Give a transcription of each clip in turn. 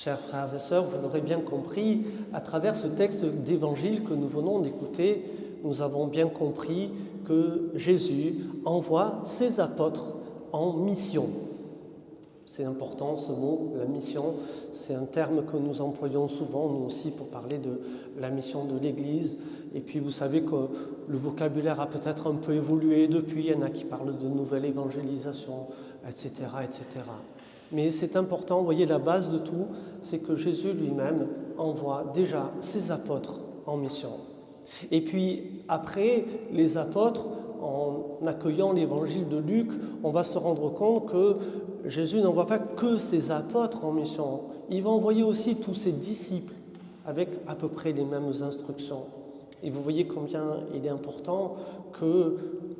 Chers frères et sœurs, vous l'aurez bien compris, à travers ce texte d'évangile que nous venons d'écouter, nous avons bien compris que Jésus envoie ses apôtres en mission. C'est important ce mot, la mission, c'est un terme que nous employons souvent, nous aussi, pour parler de la mission de l'Église. Et puis vous savez que le vocabulaire a peut-être un peu évolué depuis, il y en a qui parlent de nouvelle évangélisation, etc., etc. Mais c'est important, vous voyez, la base de tout, c'est que Jésus lui-même envoie déjà ses apôtres en mission. Et puis après, les apôtres, en accueillant l'évangile de Luc, on va se rendre compte que Jésus n'envoie pas que ses apôtres en mission, il va envoyer aussi tous ses disciples avec à peu près les mêmes instructions. Et vous voyez combien il est important que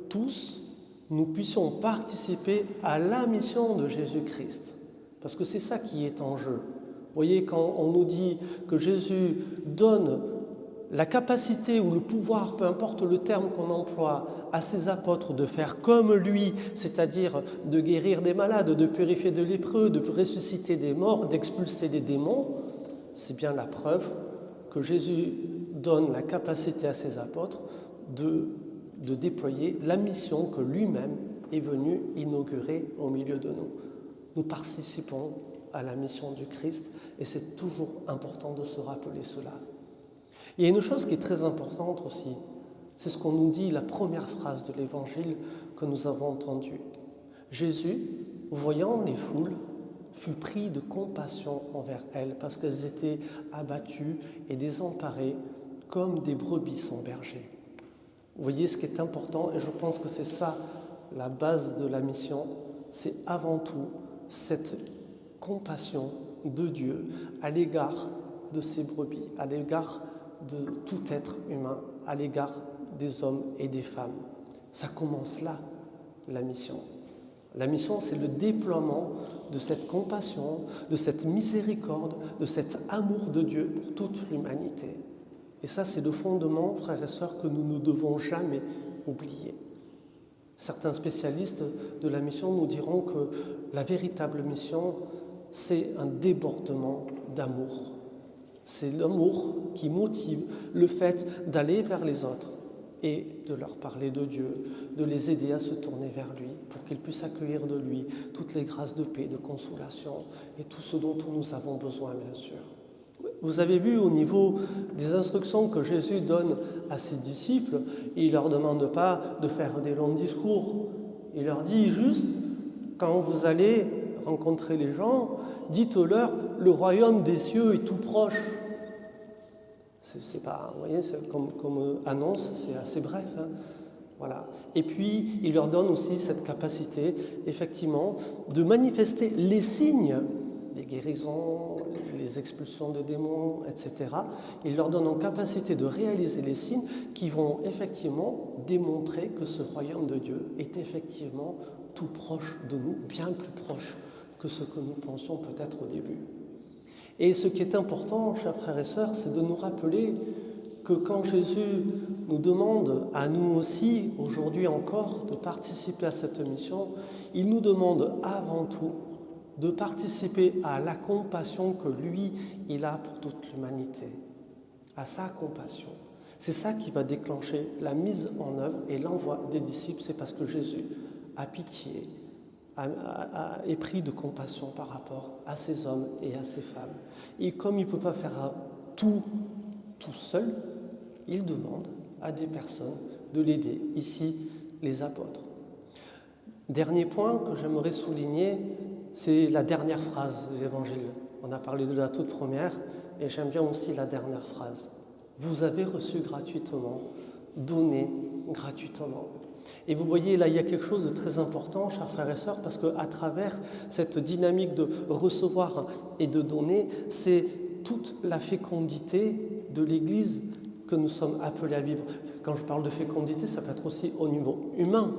tous, nous puissions participer à la mission de Jésus-Christ. Parce que c'est ça qui est en jeu. Vous voyez, quand on nous dit que Jésus donne la capacité ou le pouvoir, peu importe le terme qu'on emploie, à ses apôtres de faire comme lui, c'est-à-dire de guérir des malades, de purifier des lépreux, de ressusciter des morts, d'expulser des démons, c'est bien la preuve que Jésus donne la capacité à ses apôtres de déployer la mission que lui-même est venu inaugurer au milieu de nous. Nous participons à la mission du Christ et c'est toujours important de se rappeler cela. Il y a une chose qui est très importante aussi, c'est ce qu'on nous dit, la première phrase de l'Évangile que nous avons entendue. Jésus, voyant les foules, fut pris de compassion envers elles parce qu'elles étaient abattues et désemparées comme des brebis sans berger. Vous voyez ce qui est important, et je pense que c'est ça la base de la mission, c'est avant tout cette compassion de Dieu à l'égard de ses brebis, à l'égard de tout être humain, à l'égard des hommes et des femmes. Ça commence là, la mission. La mission, c'est le déploiement de cette compassion, de cette miséricorde, de cet amour de Dieu pour toute l'humanité. Et ça, c'est le fondement, frères et sœurs, que nous ne devons jamais oublier. Certains spécialistes de la mission nous diront que la véritable mission, c'est un débordement d'amour. C'est l'amour qui motive le fait d'aller vers les autres et de leur parler de Dieu, de les aider à se tourner vers lui pour qu'ils puissent accueillir de lui toutes les grâces de paix, de consolation et tout ce dont nous avons besoin, bien sûr. Vous avez vu au niveau des instructions que Jésus donne à ses disciples, il ne leur demande pas de faire des longs discours. Il leur dit juste, quand vous allez rencontrer les gens, dites-leur, le royaume des cieux est tout proche. C'est pas, vous voyez, comme annonce, c'est assez bref. Hein. Voilà. Et puis, il leur donne aussi cette capacité, effectivement, de manifester les signes, les guérisons, les expulsions de démons, etc. Il leur donne en capacité de réaliser les signes qui vont effectivement démontrer que ce royaume de Dieu est effectivement tout proche de nous, bien plus proche que ce que nous pensions peut-être au début. Et ce qui est important, chers frères et sœurs, c'est de nous rappeler que quand Jésus nous demande à nous aussi, aujourd'hui encore, de participer à cette mission, il nous demande avant tout de participer à la compassion que lui, il a pour toute l'humanité, à sa compassion. C'est ça qui va déclencher la mise en œuvre et l'envoi des disciples, c'est parce que Jésus a pitié, est pris de compassion par rapport à ces hommes et à ces femmes. Et comme il ne peut pas faire tout seul, il demande à des personnes de l'aider, ici les apôtres. Dernier point que j'aimerais souligner, c'est la dernière phrase de l'Évangile. On a parlé de la toute première, et j'aime bien aussi la dernière phrase. Vous avez reçu gratuitement, donnez gratuitement. Et vous voyez, là, il y a quelque chose de très important, chers frères et sœurs, parce qu'à travers cette dynamique de recevoir et de donner, c'est toute la fécondité de l'Église que nous sommes appelés à vivre. Quand je parle de fécondité, ça peut être aussi au niveau humain,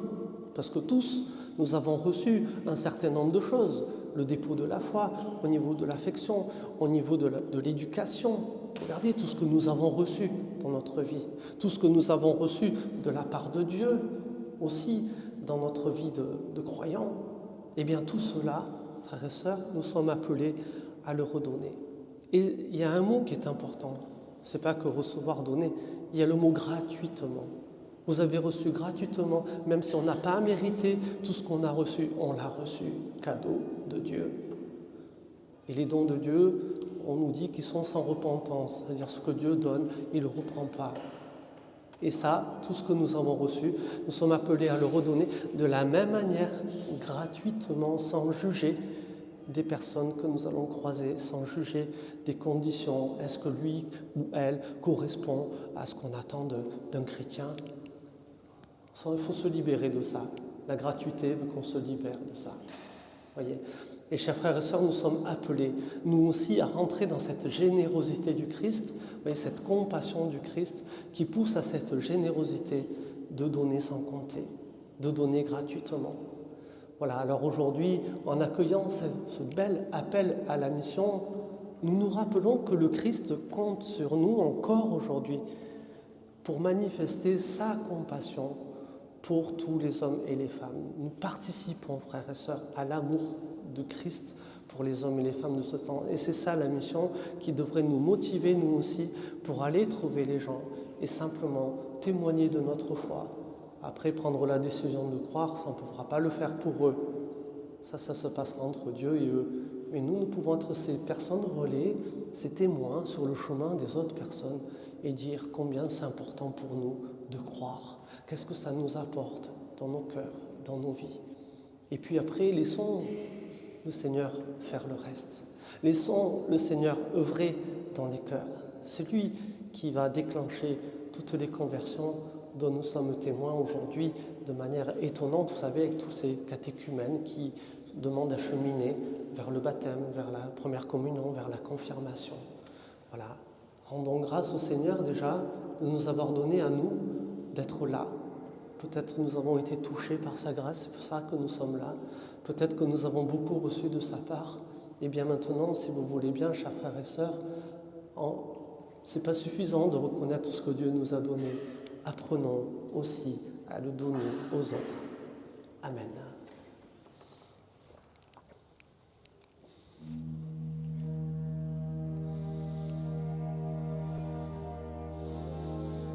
parce que tous, nous avons reçu un certain nombre de choses, le dépôt de la foi, au niveau de l'affection, au niveau de l'éducation. Regardez tout ce que nous avons reçu dans notre vie, tout ce que nous avons reçu de la part de Dieu, aussi dans notre vie de croyants. Eh bien tout cela, frères et sœurs, nous sommes appelés à le redonner. Et il y a un mot qui est important, c'est pas que recevoir, donner, il y a le mot gratuitement. Vous avez reçu gratuitement, même si on n'a pas mérité tout ce qu'on a reçu, on l'a reçu, cadeau de Dieu. Et les dons de Dieu, on nous dit qu'ils sont sans repentance, c'est-à-dire ce que Dieu donne, il ne le reprend pas. Et ça, tout ce que nous avons reçu, nous sommes appelés à le redonner de la même manière, gratuitement, sans juger des personnes que nous allons croiser, sans juger des conditions. Est-ce que lui ou elle correspond à ce qu'on attend d'un chrétien? Il faut se libérer de ça. La gratuité veut qu'on se libère de ça. Voyez. Et chers frères et sœurs, nous sommes appelés, nous aussi, à rentrer dans cette générosité du Christ, voyez, cette compassion du Christ qui pousse à cette générosité de donner sans compter, de donner gratuitement. Voilà, alors aujourd'hui, en accueillant ce bel appel à la mission, nous nous rappelons que le Christ compte sur nous encore aujourd'hui pour manifester sa compassion pour tous les hommes et les femmes. Nous participons, frères et sœurs, à l'amour de Christ pour les hommes et les femmes de ce temps. Et c'est ça la mission qui devrait nous motiver, nous aussi, pour aller trouver les gens et simplement témoigner de notre foi. Après, prendre la décision de croire, ça, on ne pourra pas le faire pour eux. Ça se passera entre Dieu et eux. Mais nous pouvons être ces personnes relais, ces témoins sur le chemin des autres personnes et dire combien c'est important pour nous de croire. Qu'est-ce que ça nous apporte dans nos cœurs, dans nos vies. Et puis après, laissons le Seigneur faire le reste. Laissons le Seigneur œuvrer dans les cœurs. C'est lui qui va déclencher toutes les conversions dont nous sommes témoins aujourd'hui de manière étonnante, vous savez, avec tous ces catéchumènes qui demandent à cheminer vers le baptême, vers la première communion, vers la confirmation. Voilà. Rendons grâce au Seigneur déjà de nous avoir donné à nous d'être là. Peut-être nous avons été touchés par sa grâce, c'est pour ça que nous sommes là. Peut-être que nous avons beaucoup reçu de sa part. Et bien maintenant, si vous voulez bien, chers frères et sœurs, c'est pas suffisant de reconnaître tout ce que Dieu nous a donné. Apprenons aussi à le donner aux autres. Amen.